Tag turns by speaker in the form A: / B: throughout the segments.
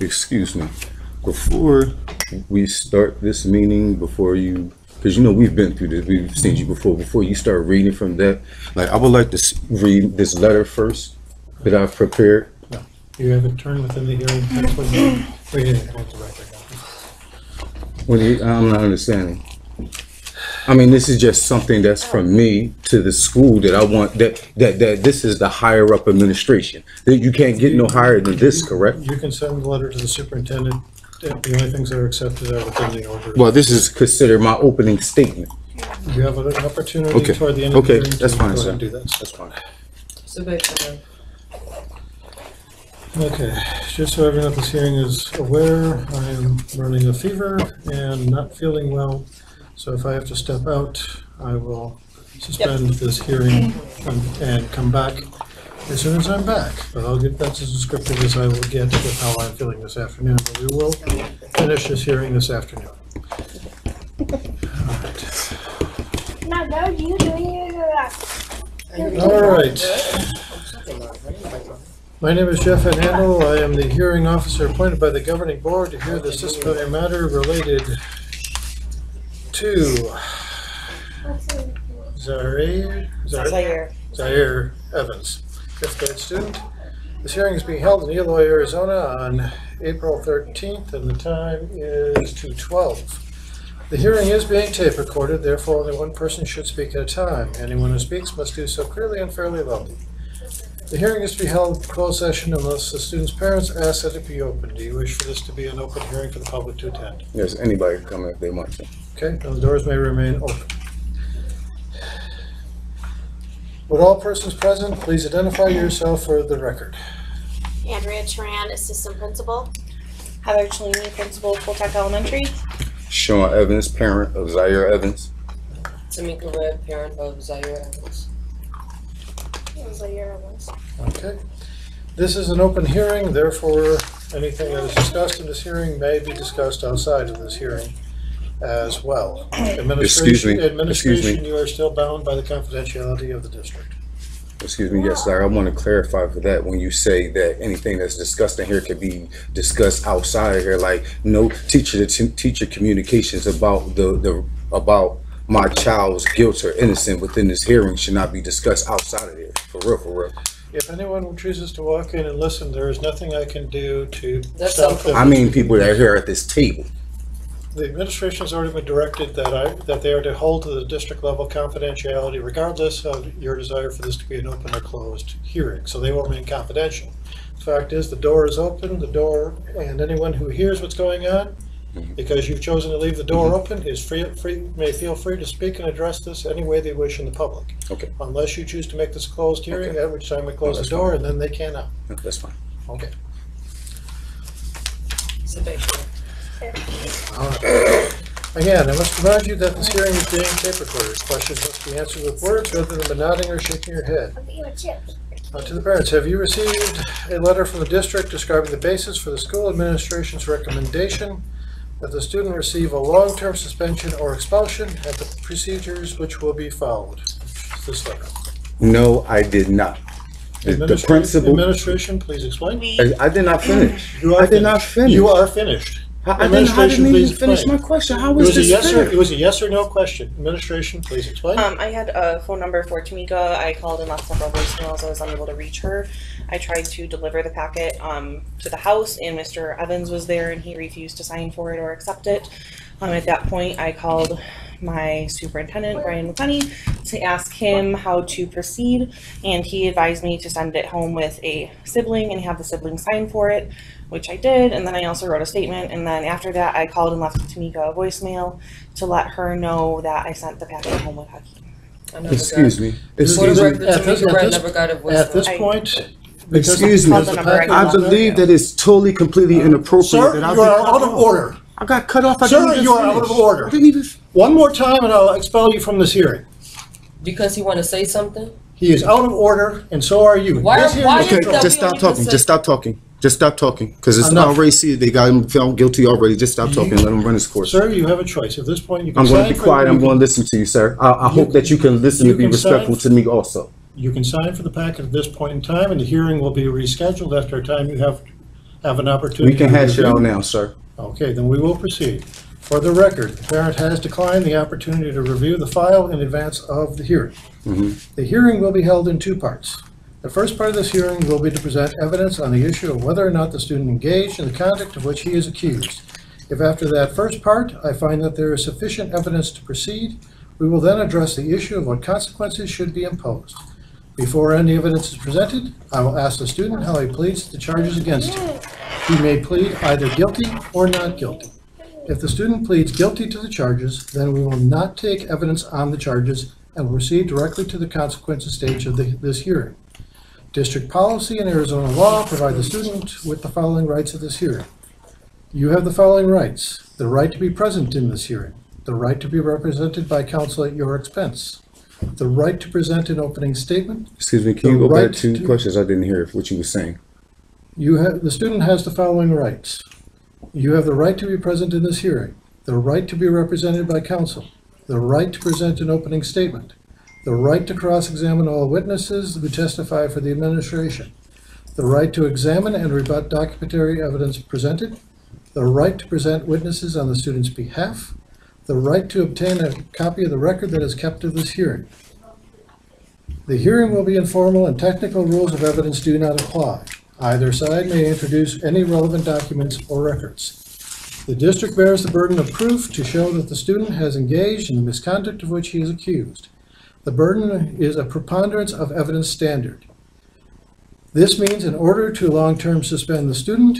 A: Excuse me. Before we start this meeting, because you know we've been through this, we've seen you before. Before you start reading from that, like I would like to read this letter first that I've prepared.
B: No, you have it turned within the hearing. That's when you read it.
A: I'm not understanding. I mean, this is just something that's from me to the school that I want, that this is the higher up administration. That you can't get no higher than this, correct?
B: You can send the letter to the superintendent. The only things that are accepted are within the order.
A: Well, this is considered my opening statement.
B: You have an opportunity toward the end of the hearing
A: that's fine, sir.
B: do that.
A: That's fine.
B: Okay, just so everyone at this hearing is aware, I am running a fever and not feeling well. So if I have to step out, I will suspend this hearing and come back as soon as I'm back. But I'll get that's as descriptive as I will get with how I'm feeling this afternoon. But we will finish this hearing this afternoon. All right. My name is Jeff Van Handel. I am the hearing officer appointed by the governing board to hear the disciplinary matter related to Zaire Evans, 5th grade student. This hearing is being held in Eloy, Arizona on April 13th, and the time is 2:12. The hearing is being tape recorded, therefore only one person should speak at a time. Anyone who speaks must do so clearly and fairly loudly. The hearing is to be held in closed session unless the student's parents ask that it be open. Do you wish for this to be an open hearing for the public to attend?
A: Yes, anybody can come if they want to.
B: Okay, and the doors may remain open. Would all persons present please identify yourself for the record?
C: Andrea Turan, assistant principal.
D: Heather Cellini, principal, TOLTEC Elementary.
A: Sean Evans, parent of Zaire Evans.
E: Tamika Red, parent of Zaire Evans.
C: Zaire Evans.
B: Okay. This is an open hearing, therefore anything that is discussed in this hearing may be discussed outside of this hearing as well. Administration, you are still bound by the confidentiality of the district.
A: Excuse me, yes, sir. I want to clarify for that when you say that anything that's discussed in here could be discussed outside of here, like no teacher communications about about my child's guilt or innocence within this hearing should not be discussed outside of here. For real, for real.
B: If anyone chooses to walk in and listen, there is nothing I can do to
E: stop them.
A: I mean people that are here at this table.
B: The administration has already been directed that they are to hold to the district level confidentiality regardless of your desire for this to be an open or closed hearing. So they will remain confidential. The fact is the door is open, and anyone who hears what's going on, because you've chosen to leave the door open, is may feel free to speak and address this any way they wish in the public.
A: Okay.
B: Unless you choose to make this a closed hearing, at which time we close the door, and then they cannot.
A: That's fine.
B: Okay.
E: All
B: right. Again, I must remind you that this hearing is being tape recorded. Questions must be answered with words rather than by nodding or shaking your head. To the parents, have you received a letter from the district describing the basis for the school administration's recommendation that the student receive a long-term suspension or expulsion and the procedures which will be followed? This letter.
A: No, I did not. The principal.
B: Administration, please explain.
A: I did not finish.
B: I did not finish. You are finished.
A: I didn't even finish my question. How was this fair?
B: It was a yes or no question. Administration, please explain.
D: I had a phone number for Tamika. I called and left several voicemails. I was unable to reach her. I tried to deliver the packet to the house, and Mr. Evans was there, and he refused to sign for it or accept it. At that point, I called my superintendent, Brian McConney, to ask him how to proceed, and he advised me to send it home with a sibling and have the sibling sign for it, which I did, and then I also wrote a statement, and then after that I called and left Tamika a voicemail to let her know that I sent the packet home with Hakeem.
A: Excuse me.
B: At this point,
A: excuse me, I believe that it's totally, completely inappropriate.
B: Sir, you are out of order.
A: I got cut off.
B: Sir, you are out of order. One more time and I'll expel you from this hearing.
E: Because he want to say something?
B: He is out of order, and so are you.
A: Okay, just stop talking. Just stop talking. Just stop talking. Because it's already see they got him found guilty already. Just stop talking. Let him run his course.
B: Sir, you have a choice. At this point, you can.
A: I'm going to be quiet. I'm going to listen to you, sir. I hope that you can listen and be respectful to me also.
B: You can sign for the packet at this point in time, and the hearing will be rescheduled after a time you have have an opportunity.
A: We can
B: to
A: hash it
B: review?
A: out now, sir.
B: Okay, then we will proceed. For the record, the parent has declined the opportunity to review the file in advance of the hearing. The hearing will be held in two parts. The first part of this hearing will be to present evidence on the issue of whether or not the student engaged in the conduct of which he is accused. If after that first part, I find that there is sufficient evidence to proceed, we will then address the issue of what consequences should be imposed. Before any evidence is presented, I will ask the student how he pleads to the charges against him. He may plead either guilty or not guilty. If the student pleads guilty to the charges, then we will not take evidence on the charges and will proceed directly to the consequences stage of this hearing. District policy and Arizona law provide the student with the following rights at this hearing. You have the following rights: the right to be present in this hearing, the right to be represented by counsel at your expense, the right to present an opening statement.
A: Excuse me, can you
B: The
A: go back
B: right
A: to
B: to-
A: questions? I didn't hear what you were saying.
B: The student has the following rights. You have the right to be present in this hearing, the right to be represented by counsel, the right to present an opening statement, the right to cross-examine all witnesses who testify for the administration, the right to examine and rebut documentary evidence presented, the right to present witnesses on the student's behalf, the right to obtain a copy of the record that is kept of this hearing. The hearing will be informal and technical rules of evidence do not apply. Either side may introduce any relevant documents or records. The district bears the burden of proof to show that the student has engaged in the misconduct of which he is accused. The burden is a preponderance of evidence standard. This means in order to long-term suspend the student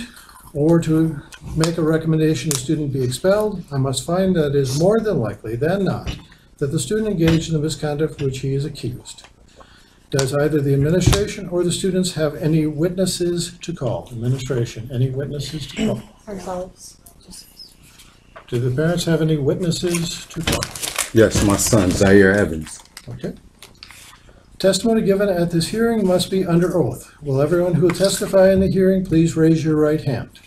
B: or to make a recommendation the student be expelled, I must find that it is more than likely than not that the student engaged in the misconduct of which he is accused. Does either the administration or the students have any witnesses to call? Administration, any witnesses to call?
C: Ourselves.
B: Do the parents have any witnesses to call?
A: Yes, my son, Zaire Evans.
B: Okay. Testimony given at this hearing must be under oath. Will everyone who will testify in the hearing please raise your right hand?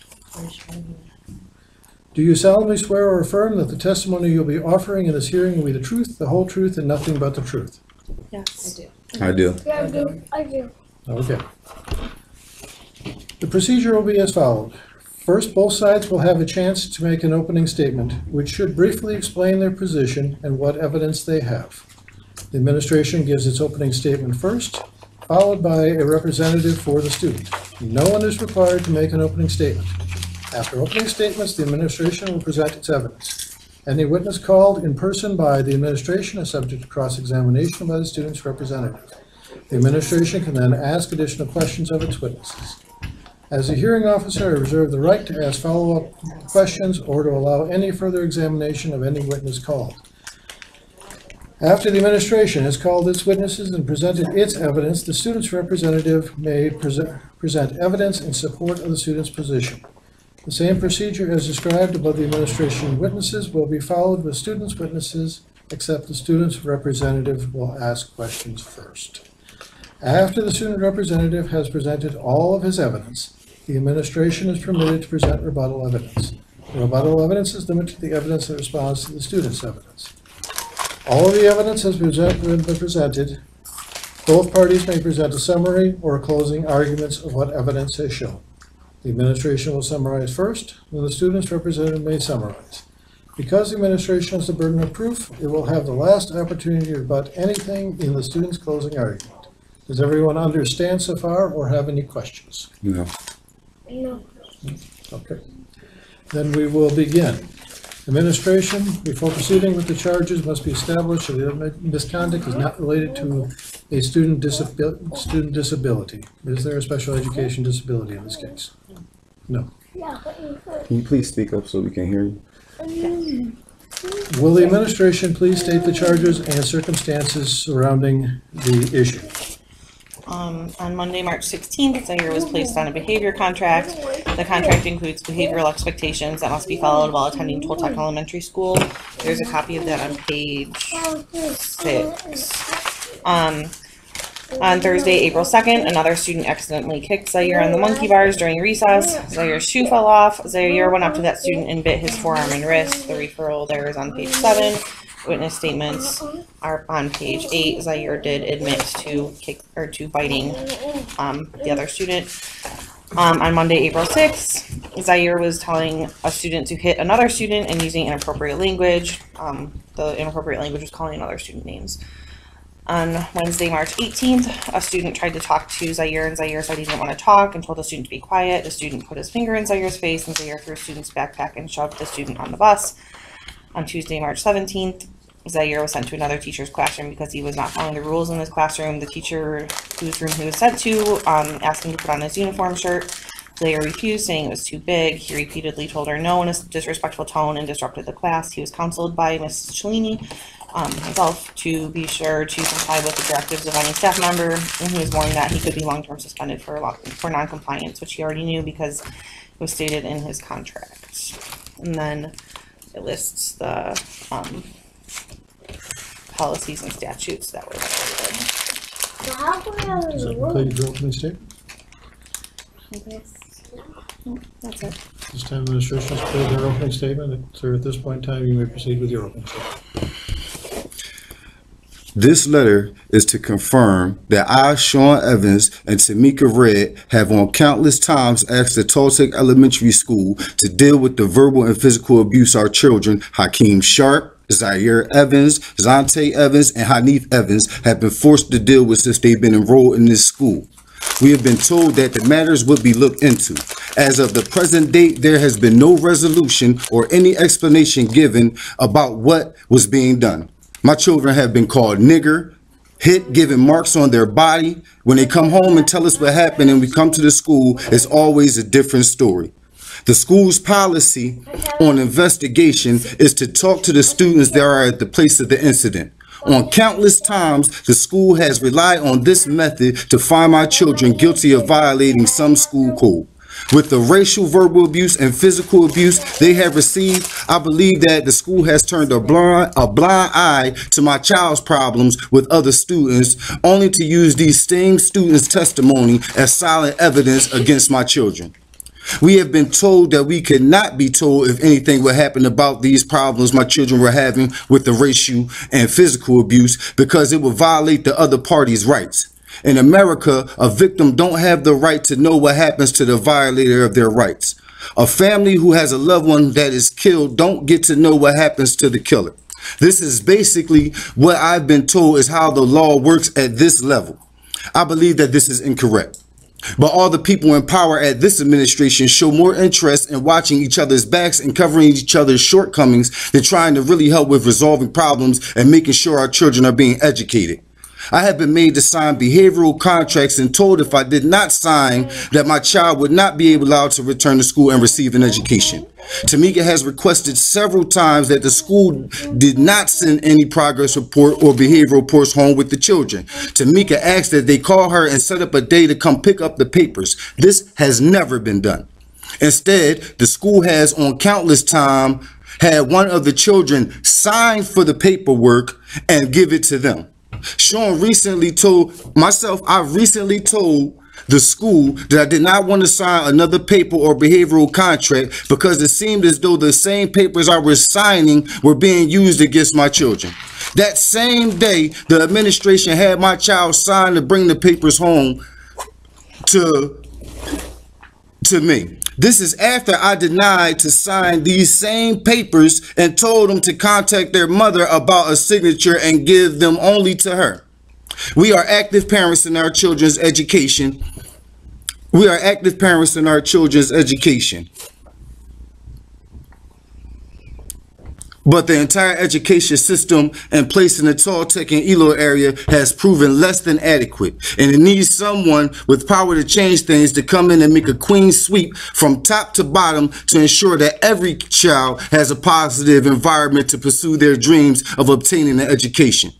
B: Do you solemnly swear or affirm that the testimony you'll be offering in this hearing will be the truth, the whole truth, and nothing but the truth?
D: Yes.
A: I do.
F: Yeah, I do.
B: Okay. The procedure will be as follows. First, both sides will have a chance to make an opening statement, which should briefly explain their position and what evidence they have. The administration gives its opening statement first, followed by a representative for the student. No one is required to make an opening statement. After opening statements, the administration will present its evidence. Any witness called in person by the administration is subject to cross-examination by the student's representative. The administration can then ask additional questions of its witnesses. As a hearing officer, I reserve the right to ask follow-up questions or to allow any further examination of any witness called. After the administration has called its witnesses and presented its evidence, the student's representative may present evidence in support of the student's position. The same procedure as described above the administration witnesses will be followed with students' witnesses, except the student's representative will ask questions first. After the student representative has presented all of his evidence, the administration is permitted to present rebuttal evidence. The rebuttal evidence is limited to the evidence that responds to the student's evidence. All of the evidence has been presented. Both parties may present a summary or closing arguments of what evidence has shown. The administration will summarize first, then the student's representative may summarize. Because the administration has the burden of proof, it will have the last opportunity to rebut anything in the student's closing argument. Does everyone understand so far or have any questions?
A: No.
F: No.
B: Okay. Then we will begin. Administration, before proceeding with the charges, must be established that the misconduct is not related to a student disability. Is there a special education disability in this case? No.
F: Yeah, but you could.
A: Can you please speak up so we can hear you?
B: Will the administration please state the charges and circumstances surrounding the issue?
D: On Monday, March 16th, Zaire was placed on a behavior contract. The contract includes behavioral expectations that must be followed while attending TOLTEC Elementary School. There's a copy of that on page 6. On Thursday, April 2nd, another student accidentally kicked Zaire on the monkey bars during recess. Zaire's shoe fell off. Zaire went up to that student and bit his forearm and wrist. The referral there is on page 7. Witness statements are on page 8. Zaire did admit to biting the other student. On Monday, April 6th, Zaire was telling a student to hit another student and using inappropriate language. The inappropriate language was calling another student names. On Wednesday, March 18th, a student tried to talk to Zaire, and Zaire said he didn't want to talk and told the student to be quiet. The student put his finger in Zaire's face, and Zaire threw a student's backpack and shoved the student on the bus. On Tuesday, March 17th, Zaire was sent to another teacher's classroom because he was not following the rules in his classroom. The teacher whose room he was sent to asked him to put on his uniform shirt. Zaire refused, saying it was too big. He repeatedly told her no in a disrespectful tone and disrupted the class. He was counseled by Mrs. Cellini himself to be sure to comply with the directives of any staff member, and he was warned that he could be long-term suspended for non-compliance, which he already knew because it was stated in his contract. And then it lists the policies and statutes that were violated.
F: So how come I
B: Is
F: was
B: that completed your opening statement?
D: That's it.
B: This time administration has completed their opening statement. Sir, at this point in time, you may proceed with your opening statement.
A: This letter is to confirm that I, Sean Evans, and Tamika Red have on countless times asked the TOLTEC Elementary School to deal with the verbal and physical abuse our children, Hakeem Sharp, Zaire Evans, Zante Evans, and Hanif Evans, have been forced to deal with since they've been enrolled in this school. We have been told that the matters would be looked into. As of the present date, there has been no resolution or any explanation given about what was being done. My children have been called nigger, hit, given marks on their body. When they come home and tell us what happened and we come to the school, it's always a different story. The school's policy on investigation is to talk to the students that are at the place of the incident. On countless times, the school has relied on this method to find my children guilty of violating some school code. With the racial, verbal abuse, and physical abuse they have received, I believe that the school has turned a blind eye to my child's problems with other students, only to use these same students' testimony as solid evidence against my children. We have been told that we could not be told if anything would happen about these problems my children were having with the racial and physical abuse because it would violate the other party's rights. In America, a victim don't have the right to know what happens to the violator of their rights. A family who has a loved one that is killed don't get to know what happens to the killer. This is basically what I've been told is how the law works at this level. I believe that this is incorrect. But all the people in power at this administration show more interest in watching each other's backs and covering each other's shortcomings than trying to really help with resolving problems and making sure our children are being educated. I have been made to sign behavioral contracts and told if I did not sign that my child would not be allowed to return to school and receive an education. Tamika has requested several times that the school did not send any progress report or behavioral reports home with the children. Tamika asked that they call her and set up a day to come pick up the papers. This has never been done. Instead, the school has on countless time had one of the children sign for the paperwork and give it to them. Sean recently told myself, I recently told the school that I did not want to sign another paper or behavioral contract because it seemed as though the same papers I was signing were being used against my children. That same day, the administration had my child sign to bring the papers home to me. This is after I denied to sign these same papers and told them to contact their mother about a signature and give them only to her. We are active parents in our children's education. But the entire education system in place in the TOLTEC and ELO area has proven less than adequate. And it needs someone with power to change things to come in and make a clean sweep from top to bottom to ensure that every child has a positive environment to pursue their dreams of obtaining an education.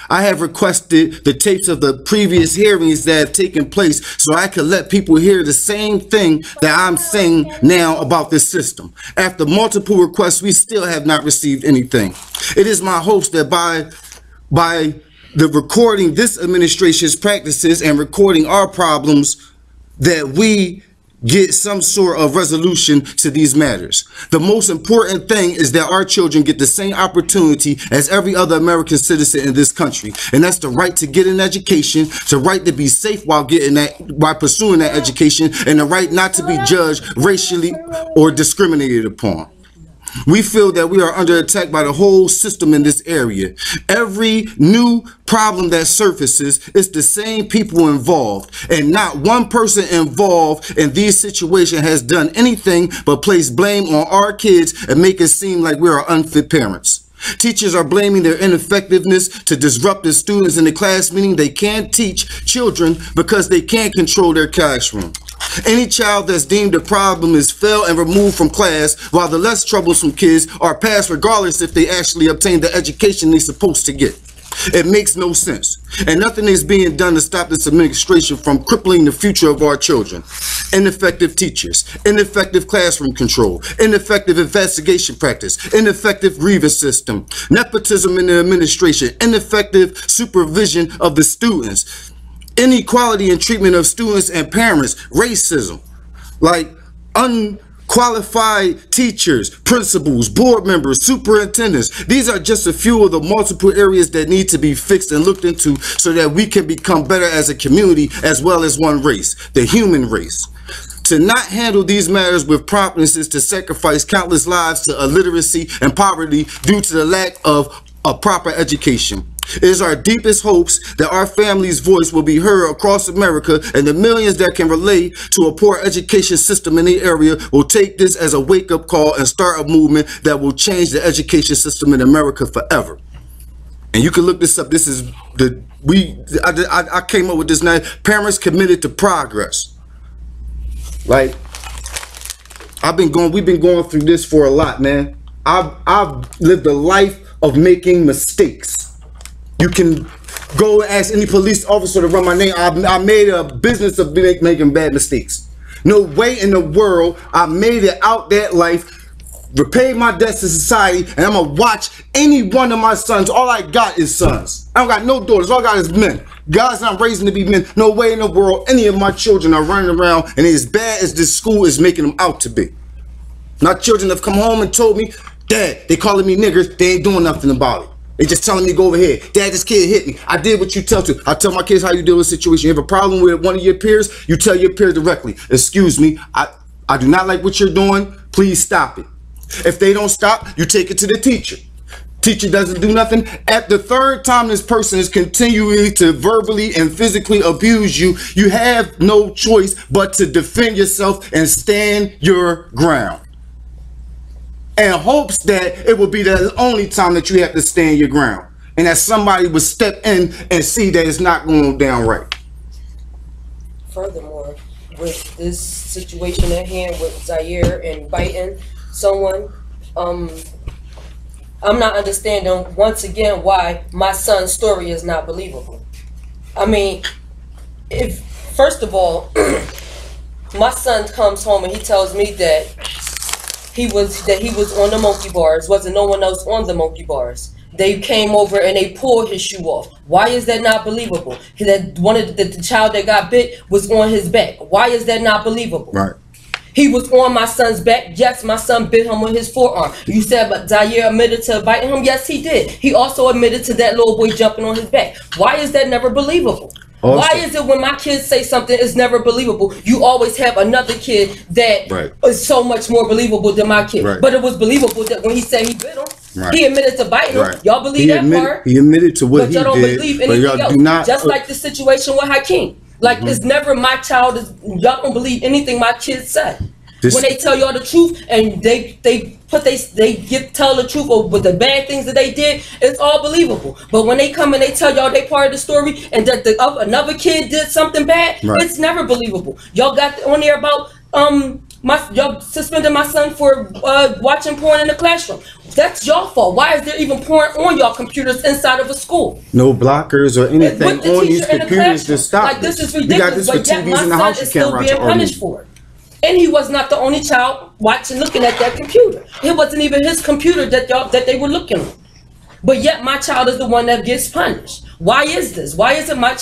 A: I have requested the tapes of the previous hearings that have taken place so I can let people hear the same thing that I'm saying now about this system. After multiple requests, we still have not received anything. It is my hopes that by the recording this administration's practices and recording our problems, that we get some sort of resolution to these matters. The most important thing is that our children get the same opportunity as every other American citizen in this country, and that's the right to get an education, the right to be safe while pursuing that education, and the right not to be judged racially or discriminated upon. We feel that we are under attack by the whole system in this area. Every new problem that surfaces is the same people involved, and not one person involved in these situations has done anything but place blame on our kids and make it seem like we are unfit parents. Teachers are blaming their ineffectiveness to disruptive students in the class, meaning they can't teach children because they can't control their classroom. Any child that's deemed a problem is failed and removed from class, while the less troublesome kids are passed regardless if they actually obtain the education they're supposed to get. It makes no sense, and nothing is being done to stop this administration from crippling the future of our children. Ineffective teachers, ineffective classroom control, ineffective investigation practice, ineffective grievance system, nepotism in the administration, ineffective supervision of the students, inequality in treatment of students and parents, racism, like unqualified teachers, principals, board members, superintendents. These are just a few of the multiple areas that need to be fixed and looked into so that we can become better as a community as well as one race, the human race. To not handle these matters with promptness is to sacrifice countless lives to illiteracy and poverty due to the lack of a proper education. It is our deepest hopes that our family's voice will be heard across America, and the millions that can relate to a poor education system in the area will take this as a wake-up call and start a movement that will change the education system in America forever. And you can look this up. This is I came up with this name, Parents Committed to Progress. Like, we've been going through this for a lot, man. I've lived a life of making mistakes. You can go ask any police officer to run my name. I made a business of making bad mistakes. No way in the world I made it out that life, repaid my debts to society, and I'm gonna watch any one of my sons. All I got is sons. I don't got no daughters. All I got is men. Guys I'm raising to be men. No way in the world any of my children are running around and as bad as this school is making them out to be. My children have come home and told me, Dad, they calling me niggers. They ain't doing nothing about it. They just telling me to go over here. Dad, this kid hit me. I did what you tell to. I tell my kids how you deal with a situation. You have a problem with one of your peers, you tell your peers directly. Excuse me, I do not like what you're doing. Please stop it. If they don't stop, you take it to the teacher. Teacher doesn't do nothing. At the third time this person is continuing to verbally and physically abuse you, you have no choice but to defend yourself and stand your ground. And hopes that it will be the only time that you have to stand your ground, and that somebody will step in and see that it's not going down right.
E: Furthermore, with this situation at hand with Zaire and biting someone, I'm not understanding once again why my son's story is not believable. I mean, if first of all, my son comes home and he tells me that he was on the monkey bars, wasn't no one else on the monkey bars. They came over and they pulled his shoe off. Why is that not believable? That one of the child that got bit was on his back. Why is that not believable?
A: Right.
E: He was on my son's back. Yes, my son bit him on his forearm. You said, but Zaire admitted to biting him. Yes, he did. He also admitted to that little boy jumping on his back. Why is that never believable? Also, why is it when my kids say something is never believable, you always have another kid that is so much more believable than my kid? Right. But it was believable that when he said he bit him, he admitted to biting him. Y'all believe that part?
A: He admitted to what he did,
E: but y'all don't believe anything else. Not, just like the situation with Hakeem. Like, it's never my child. Y'all don't believe anything my kids said. When they tell y'all the truth and they tell the truth with the bad things that they did, it's all believable. But when they come and they tell y'all they part of the story and that another kid did something bad, it's never believable. Y'all got on there about y'all suspended my son for watching porn in the classroom. That's your fault. Why is there even porn on y'all computers inside of a school?
A: No blockers or anything on these computers to stop.
E: Like, this is ridiculous. But yet my son is still being punished for it. And he was not the only child looking at that computer. It wasn't even his computer that they were looking at. But yet my child is the one that gets punished. Why is this? Why isn't my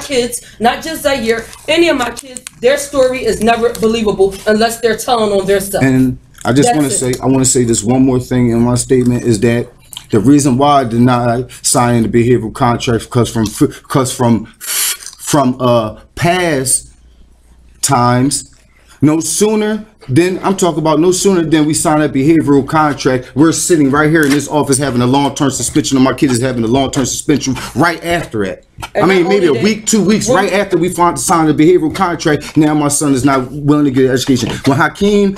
E: kids, not just Zaire, any of my kids, their story is never believable unless they're telling on their stuff.
A: And I just want to say this one more thing in my statement is that the reason why I did not sign the behavioral contract because from past times, no sooner than we sign a behavioral contract, we're sitting right here in this office having a long-term suspension, and my kid is having a long-term suspension right after it. I mean, maybe a week, 2 weeks, right after we signed a behavioral contract. Now my son is not willing to get an education. When Hakeem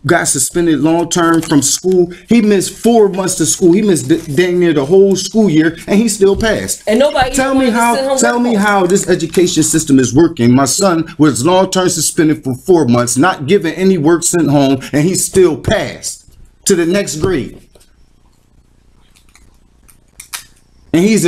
A: got suspended long-term from school, he missed 4 months to school. He missed dang near the whole school year, and he still passed.
E: And nobody
A: tell me how this education system is working. My son was long-term suspended for 4 months, not given any work, sent home, and he still passed to the next grade. And he's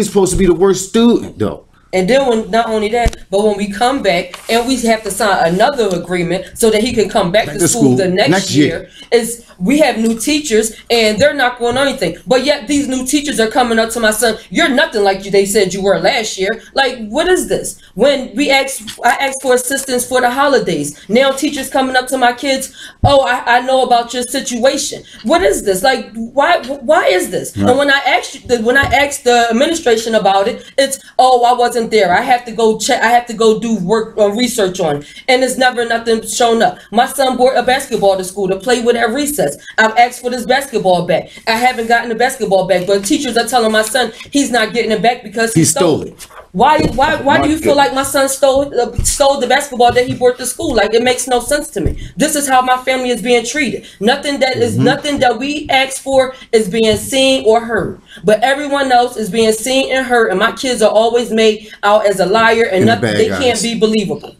A: supposed to be the worst student though.
E: And then not only that, but when we come back and we have to sign another agreement so that he can come back to school the next year, is we have new teachers and they're not going on anything. But yet these new teachers are coming up to my son, you're nothing like they said you were last year. Like, what is this? When I asked for assistance for the holidays, now teachers coming up to my kids, oh, I know about your situation. What is this? Like, why is this? Right. And when I asked the administration about it, it's, oh, I wasn't there. I have to go check. I have to go do work research on it. And it's never nothing shown up. My son brought a basketball to school to play with at recess. I've asked for this basketball back. I haven't gotten the basketball back, but teachers are telling my son he's not getting it back because he stole it. Why do you feel like my son stole the basketball that he brought to school? Like, it makes no sense to me. This is how my family is being treated. Nothing that we ask for is being seen or heard. But everyone else is being seen and heard, and my kids are always made out as a liar and nothing. They can't be believable.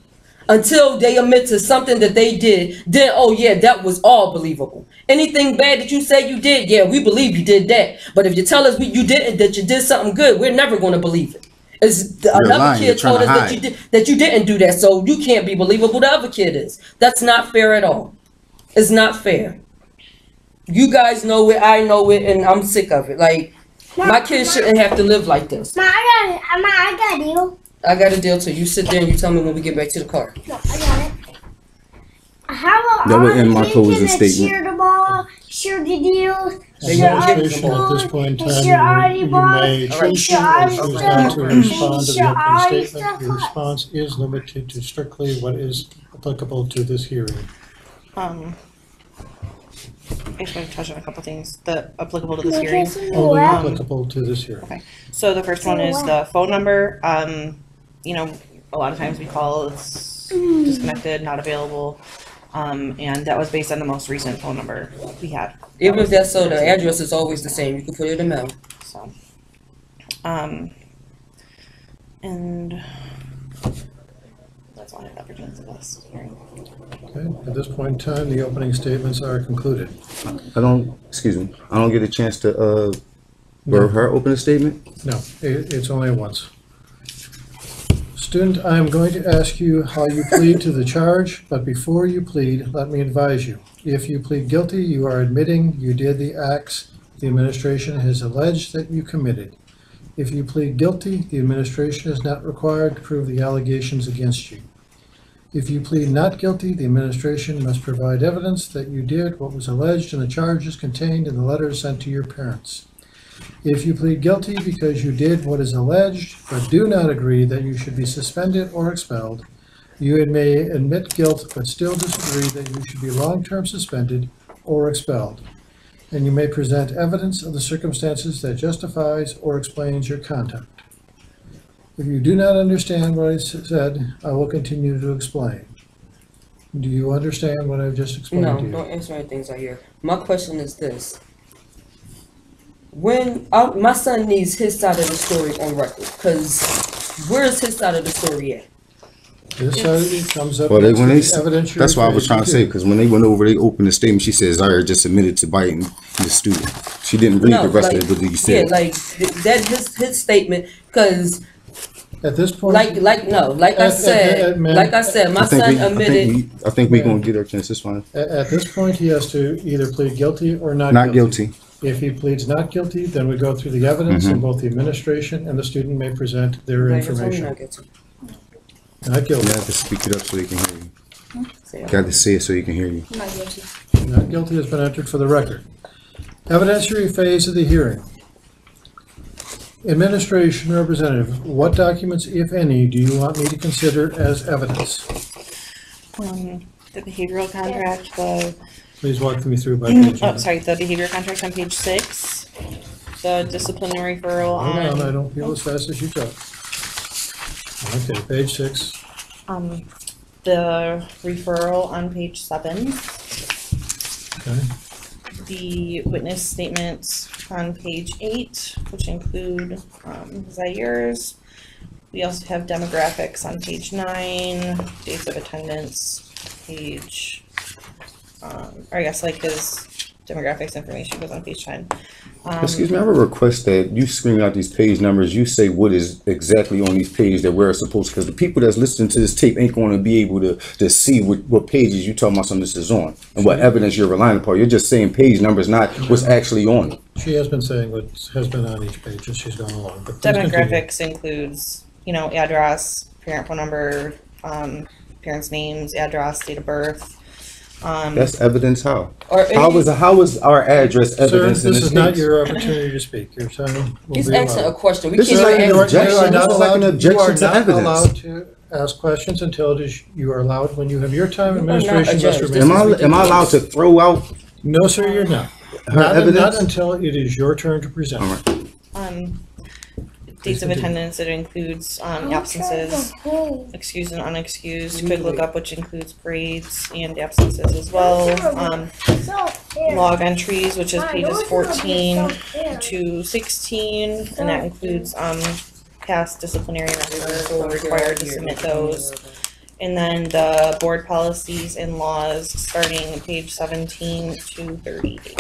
E: Until they admit to something that they did, then, oh yeah, that was all believable. Anything bad that you say you did, yeah, we believe you did that. But if you tell us you did something good, we're never going to believe it. Another kid told us that you didn't do that, so you can't be believable. The other kid is. That's not fair at all. It's not fair. You guys know it, I know it, and I'm sick of it. Like, my kids shouldn't have to live like this.
F: I got a deal.
E: I got a deal too. You sit there and you tell me when we get back to the car.
F: No, I got it.
A: That would end my closing statement.
F: Share the deal.
B: The administration at this point in time, you may choose to or choose not to respond to the opening statement. Your response is limited to strictly what is applicable to this hearing.
D: I just want to touch on a couple things that applicable to this hearing.
B: Only applicable to this hearing.
D: Okay, so the first one is the phone number. You know, a lot of times we call it's disconnected, not available, and that was based on the most recent phone number we had.
E: Even if that's so, the address is always the same. You can put it in the mail.
D: So, and that's all I have that pertains to this hearing.
B: Okay, at this point in time, the opening statements are concluded.
A: I don't get a chance to for her opening statement?
B: No, it's only once. Student, I am going to ask you how you plead to the charge, but before you plead, let me advise you. If you plead guilty, you are admitting you did the acts the administration has alleged that you committed. If you plead guilty, the administration is not required to prove the allegations against you. If you plead not guilty, the administration must provide evidence that you did what was alleged in the charges contained in the letters sent to your parents. If you plead guilty because you did what is alleged, but do not agree that you should be suspended or expelled, you may admit guilt but still disagree that you should be long-term suspended or expelled. And you may present evidence of the circumstances that justifies or explains your conduct. If you do not understand what I said, I will continue to explain. Do you understand what I've just explained to you?
E: No, don't answer anything I hear. My question is this. When my son needs his side of the story on record, because where's his side of the story at?
B: This side comes up
A: evidence. That's what I was trying to say, because when they went over, they opened the statement. She says, "I just admitted to biting the student." She didn't read the rest of it, what he said.
E: Yeah, like that. His statement, because
B: at this point,
E: like I said, my son admitted.
A: I think we're gonna get our chance. This one.
B: At this point, he has to either plead guilty or not guilty. If he pleads not guilty, then we go through the evidence, and both the administration and the student may present their information. Not guilty.
A: You have to speak it up so they can hear you. Got to say it so you can hear you.
F: Not guilty.
B: Not guilty has been entered for the record. Evidentiary phase of the hearing. Administration representative, what documents, if any, do you want me to consider as evidence?
D: The behavioral contract,
B: Please walk me through by page.
D: the behavior contract on page 6, the disciplinary referral
B: Hold on, I
D: on,
B: don't feel as fast as you talk. Okay, page 6.
D: the referral on page 7,
B: Okay.
D: the witness statements on page 8, which include Zaire's. We also have demographics on page 9, dates of attendance, page, or I guess like his demographics information goes on page 10.
A: Excuse me, I have a request that you scream out these page numbers. You say what is exactly on these pages that we're supposed to, because the people that's listening to this tape ain't going to be able to see what pages you talking about something this is on and what evidence you're relying upon. You're just saying page numbers, not what's actually on it.
B: She has been saying what has been on each page as she's gone along. But please
D: Demographics includes, address, parent phone number, parents' names, address, date of birth.
A: That's evidence. How?
E: How
A: is our address evidence?
B: Sir,
A: in
B: this is
A: case?
B: not your opportunity to speak. Your time will
E: He's
B: be
E: asking a
B: allowed.
E: question. We
A: This is
E: can't
A: like
E: even
A: an
E: ask
A: objection.
B: You are not
A: This is like an
B: allowed,
A: objection
B: you are
A: to
B: not
A: evidence.
B: allowed to ask questions until it is, you are allowed when you have your time.
E: You are not
B: Administration
E: a
B: must
E: judge.
B: remain.
A: Am I allowed to throw out
B: No, sir, you're not.
A: her
B: Not
A: evidence?
B: until it is your turn to present.
A: All right.
D: Dates of attendance, it includes absences, excused and unexcused. Quick lookup, which includes grades and absences as well. Log entries, which is pages 14 to 16, and that includes past disciplinary records. We're required to submit those. And then the board policies and laws, starting page 17 to 38.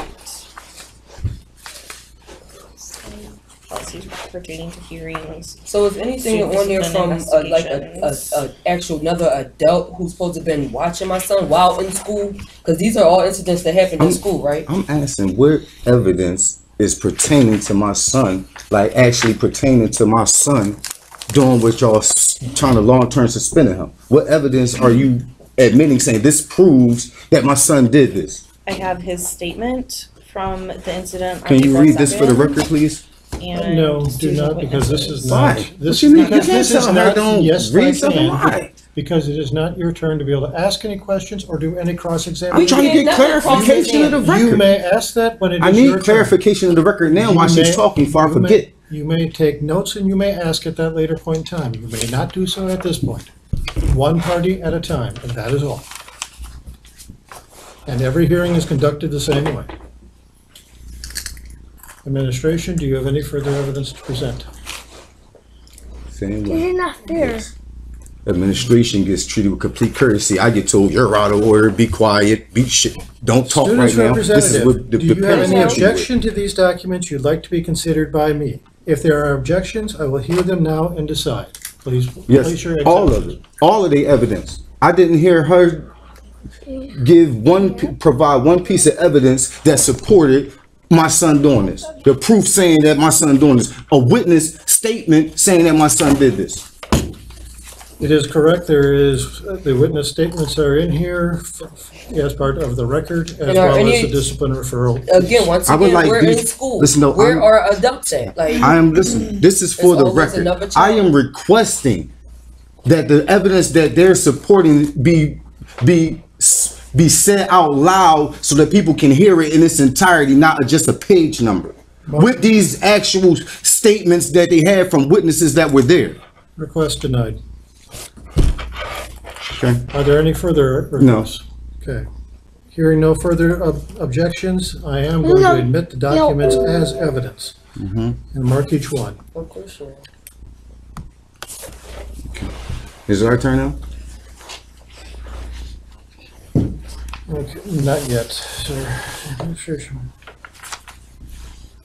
D: Policies pertaining to hearings.
E: So is anything
D: Student
E: on there from
D: discipline
E: like
D: investigations.
E: a actual another adult who's supposed to have been watching my son while in school? Because these are all incidents that happened in school, right?
A: I'm asking what evidence is pertaining to my son, like actually pertaining to my son doing what y'all trying to long-term suspending him. What evidence are you admitting saying this proves that my son did this?
D: I have his statement from the incident. on
A: Can you
D: April
A: read this for the
D: 2nd,
A: record, please?
D: and
B: No, do
D: student
B: not, because this
D: witnesses.
B: is not.
A: Why?
B: This
A: What you mean?
B: because
A: You can't
B: this is
A: tell her
B: not.
A: don't
B: Yes,
A: read
B: I
A: something.
B: can.
A: Why?
B: Because it is not your turn to be able to ask any questions or do any
A: I'm
B: cross-examination.
A: trying to get
E: Never
A: clarification of the
B: You
A: record.
B: may ask that when it is
A: I
B: your
A: need
B: turn.
A: clarification of the record now while
B: You
A: she's
B: may-
A: talking before I
B: you may-
A: forget.
B: You may take notes and you may ask at that later point in time. You may not do so at this point. One party at a time, and that is all. And every hearing is conducted the same way. Administration, do you have any further evidence to present?
A: Same
F: This
A: way.
F: is not fair.
A: Yes. Administration gets treated with complete courtesy. I get told you're out of order, be quiet, be shit, don't talk
B: Students
A: right now. This is
B: representative,
A: what
B: do you have
A: parents
B: any
A: get treated with.
B: objection to these documents you'd like to be considered by me? If there are objections, I will hear them now and decide. Please place
A: Yes,
B: your
A: all of
B: acceptance.
A: it, all of the evidence. I didn't hear her provide one piece of evidence that supported my son doing this. The proof saying that my son doing this. A witness statement saying that my son did this.
B: It is correct, there is, the witness statements are in here as part of the record, as
E: And are
B: well as
E: any-
B: the discipline referral.
E: Again, once
A: I would
E: again,
A: like
E: we're
A: these-
E: in school.
A: listen, no,
E: Where
A: I'm-
E: are adults at? Like,
A: I am listen. This is for
E: It's
A: the
E: always
A: record.
E: another
A: I
E: child.
A: am requesting that the evidence that they're supporting be said out loud so that people can hear it in its entirety, not just a page number. With these actual statements that they had from witnesses that were there.
B: Request denied.
A: Okay.
B: Are there any further requests? Okay. Hearing no further objections, I am going to admit the documents as evidence. And mark each one.
E: of course you are.
A: Is it our turn now?
B: Okay, not yet, sir. Administration.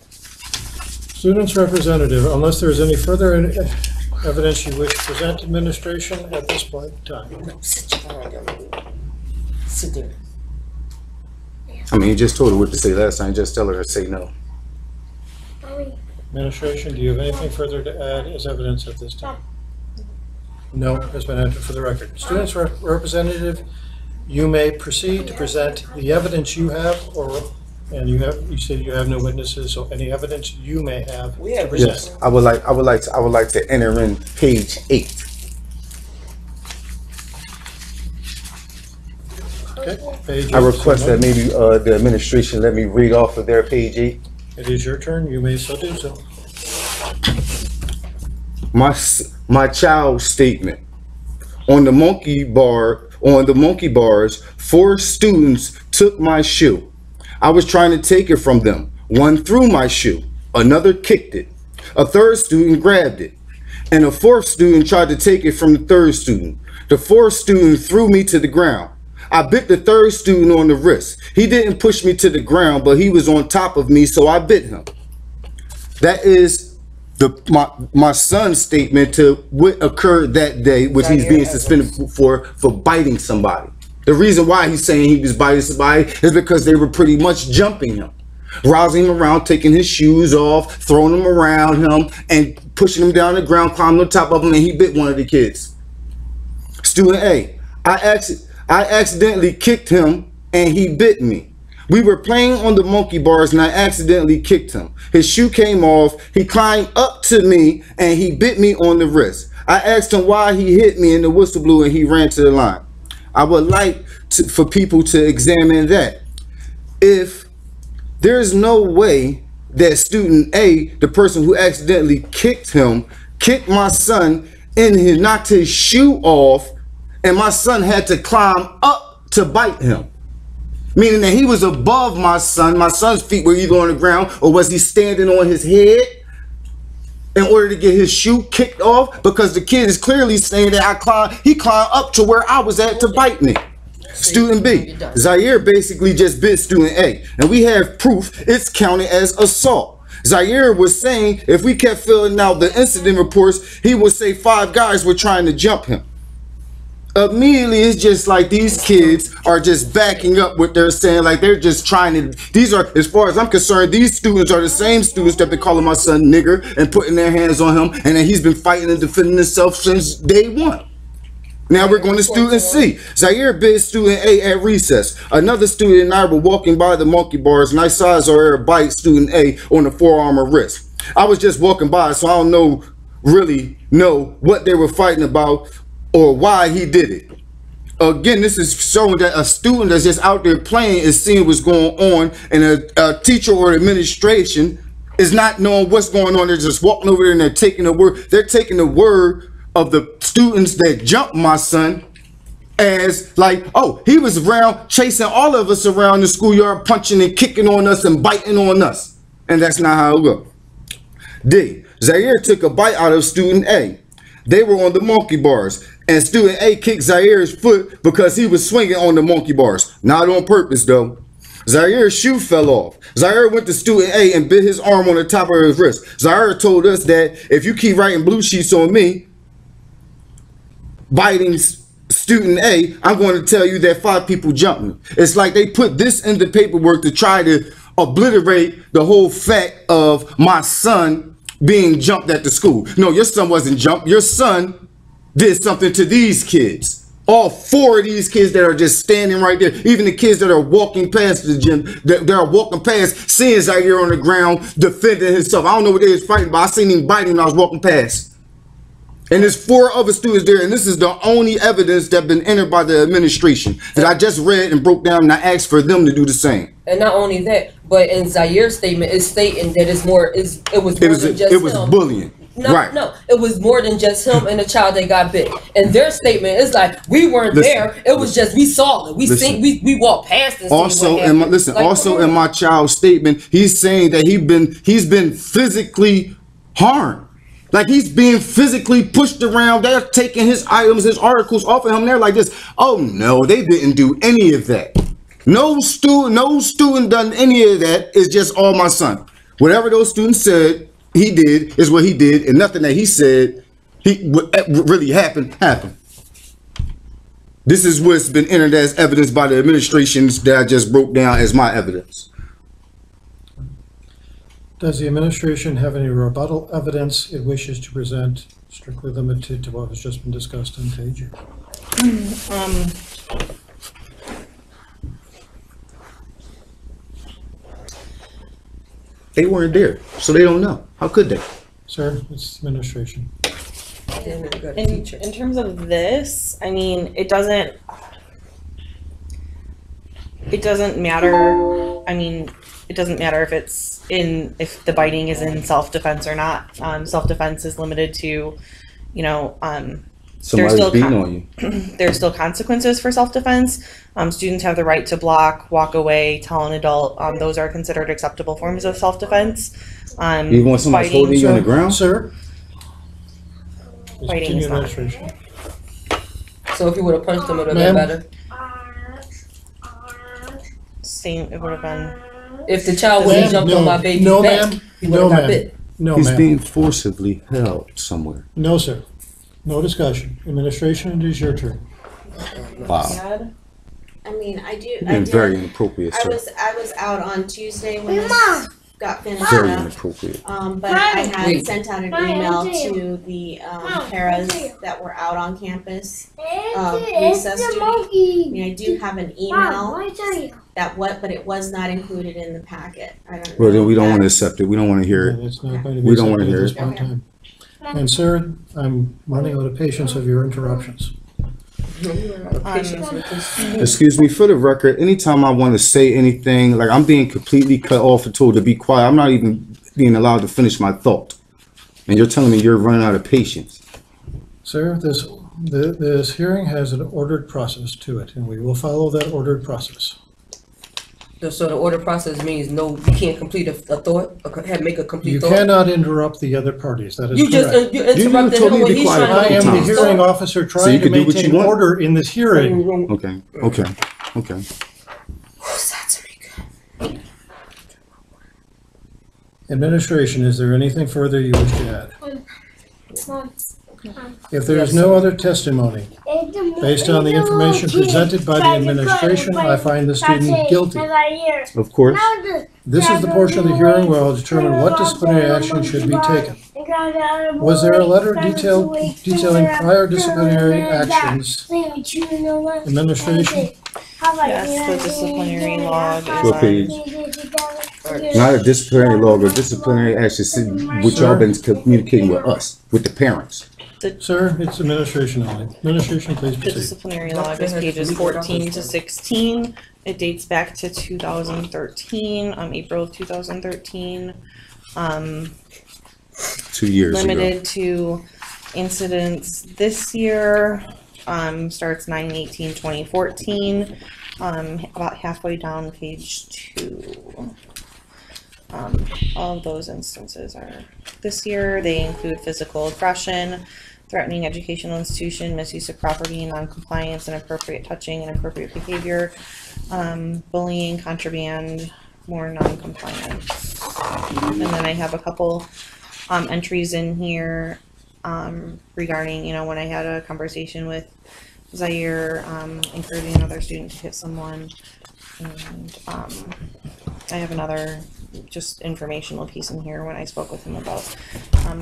B: Students representative, unless there is any further evidence you wish to present administration at this point in time.
E: Sit there.
A: I mean, you just told her what to say last time. Just tell her to say no.
B: Administration, do you have anything further to add as evidence at this time? No, has been entered for the record. Students representative, you may proceed to present the evidence you have, and you said you have no witnesses, so any evidence you may have to present.
A: Yes, I would like to enter in page 8.
B: Okay, page
A: I
B: 8,
A: request that
B: someone.
A: maybe the administration let me read off of their page 8.
B: It is your turn, you may so do so.
A: My child's statement. On the monkey bars, 4 students took my shoe. I was trying to take it from them. One threw my shoe, another kicked it. A 3rd student grabbed it, and a 4th student tried to take it from the 3rd student. The 4th student threw me to the ground. I bit the 3rd student on the wrist. He didn't push me to the ground, but he was on top of me, so I bit him. That is my son's statement to what occurred that day, which he's being suspended for biting somebody. The reason why he's saying he was biting somebody is because they were pretty much jumping him, rousing him around, taking his shoes off, throwing them around him, and pushing him down the ground, climbing on top of him, and he bit one of the kids. Student A, I accidentally kicked him and he bit me. We were playing on the monkey bars and I accidentally kicked him. His shoe came off. He climbed up to me and he bit me on the wrist. I asked him why he hit me and the whistle blew and he ran to the line. I would like for people to examine that. If there's no way that student A, the person who accidentally kicked him, kicked my son and he knocked his shoe off, and my son had to climb up to bite him, meaning that he was above my son's feet were either on the ground or was he standing on his head in order to get his shoe kicked off, because the kid is clearly saying that he climbed up to where I was at to bite me. Student B, Zaire basically just bit student A, and we have proof it's counted as assault. Zaire was saying if we kept filling out the incident reports, he would say 5 guys were trying to jump him. Immediately, it's just like these kids are just backing up what they're saying, like they're just trying to, these are, as far as I'm concerned, these students are the same students that been calling my son nigger and putting their hands on him, and then he's been fighting and defending himself since day 1. Now we're going to student C. Zaire bit student A at recess. Another student and I were walking by the monkey bars, and I saw Zaire bite student A on the forearm or wrist. I was just walking by, so I don't really know what they were fighting about or why he did it. Again, this is showing that a student that's just out there playing is seeing what's going on, and a teacher or administration is not knowing what's going on. They're just walking over there and they're taking the word. They're taking the word of the students that jumped my son as like, oh, he was around chasing all of us around the schoolyard, punching and kicking on us and biting on us. And that's not how it goes. D, Zaire took a bite out of student A. They were on the monkey bars, and student A kicked Zaire's foot because he was swinging on the monkey bars. Not on purpose, though. Zaire's shoe fell off. Zaire went to student A and bit his arm on the top of his wrist. Zaire told us that if you keep writing blue sheets on me, biting student A, I'm going to tell you that 5 people jumped me. It's like they put this in the paperwork to try to obliterate the whole fact of my son being jumped at the school. No, your son wasn't jumped. Your son did something to these kids. All 4 of these kids that are just standing right there, even the kids that are walking past the gym, that are walking past, seeing Zaire on the ground defending himself. I don't know what they was fighting, but I seen him biting when I was walking past. And there's 4 other students there, and this is the only evidence that's been entered by the administration that I just read and broke down, and I asked for them to do the same.
E: And not only that, but in Zaire's statement, it's stating that it was
A: bullying.
E: No,
A: right.
E: No, it was more than just him and the child that got bit. And their statement is like, we weren't there. It was just, we saw it. We walked past and
A: also, in my child's statement, he's saying that he's been physically harmed. Like he's being physically pushed around. They're taking his items, his articles off of him. They're like this. Oh no, they didn't do any of that. No student done any of that. It's just all my son. Whatever those students said he did is what he did, and nothing that he said really happened. This is what's been entered as evidence by the administrations that I just broke down as my evidence.
B: Does the administration have any rebuttal evidence it wishes to present, strictly limited to what has just been discussed on page 8?
A: They weren't there, so they don't know. How could they?
B: Sir, it's administration.
D: In terms of this, I mean, it doesn't matter. I mean, it doesn't matter if it's if the biting is in self-defense or not. Self-defense is limited to, you know,
A: Somebody's beating on you.
D: There's still consequences for self-defense. Students have the right to block, walk away, tell an adult. Those are considered acceptable forms of self-defense.
A: Even when somebody's holding you on the ground?
B: Sir?
D: Fighting is not.
E: So if you would have punched him, it would have been better?
D: Same, it would have been.
E: If the child would have jumped on my baby's back, he would have got bit.
B: No,
A: He's
B: ma'am.
A: being forcibly held somewhere.
B: No, sir. No discussion. Administration, it is your turn.
A: Wow.
C: I mean, I do.
A: You've been very inappropriate, sir.
C: I was out on Tuesday when this got finished
A: Very
C: up.
A: inappropriate.
C: But I had sent out an email to the paras that were out on campus. Recess duty. I mean, I do have an email but it was not included in the packet. I don't know.
A: Well, then we don't want to accept it. We don't want to hear it.
B: It's not going to be
A: We don't want to
B: accepted
A: hear
B: at this
A: it.
B: point in time. And sir, I'm running out of patience of your interruptions.
A: Excuse me, for the record, anytime I want to say anything, like I'm being completely cut off and told to be quiet, I'm not even being allowed to finish my thought. And you're telling me you're running out of patience.
B: Sir, this hearing has an ordered process to it, and we will follow that ordered process.
E: So the order process means no, you can't complete a thought, or make a complete
B: You
E: thought?
B: cannot interrupt the other parties. That is
E: You
B: correct.
E: just you interrupted
A: told me
E: him
A: to
E: when
A: be
E: he's
A: quiet.
E: trying
B: I
E: to
B: am the
A: times.
B: hearing officer
A: you
B: trying to
A: can do what you
B: maintain
A: want?
B: order in this hearing.
A: Okay.
B: Administration, is there anything further you wish to add? If there is no other testimony, based on the information presented by the administration, I find the student guilty.
A: Of course.
B: This is the portion of the hearing where I'll determine what disciplinary action should be taken. Was there a letter detailing prior disciplinary actions? Administration?
D: Yes, the disciplinary log
A: What page?
D: is
A: Not a disciplinary log or disciplinary action, which y'all been communicating with us, with the parents.
B: Sir, it's administration only. Administration, please
D: the
B: proceed.
D: disciplinary log is pages 14 to 16. It dates back to 2013, April of 2013.
A: 2 years ago.
D: Limited to incidents this year. Starts 9/18/2014. About halfway down page 2. All of those instances are this year. They include physical aggression, threatening educational institution, misuse of property, non-compliance, inappropriate touching, inappropriate behavior, bullying, contraband, more non-compliance. And then I have a couple entries in here regarding, you know, when I had a conversation with Zaire, encouraging another student to hit someone. And I have another just informational piece in here when I spoke with him about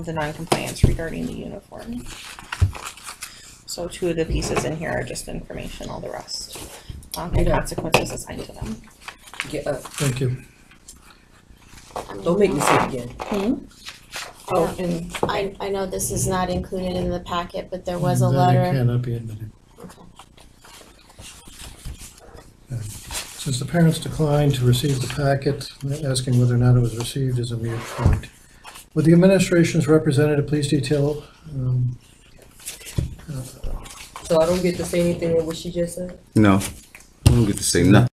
D: the non-compliance regarding the uniform. So 2 of the pieces in here are just information, all the rest and consequences assigned to them.
B: Thank you.
E: Don't make me say it again.
D: Oh, and
C: I know this is not included in the packet, but there was a
B: Then
C: letter.
B: it cannot be admitted.
C: Okay.
B: Since the parents declined to receive the packet, asking whether or not it was received is a moot point. Would the administration's representative please detail?
E: So I don't get to say anything with what she just said?
A: No, I don't get to say nothing.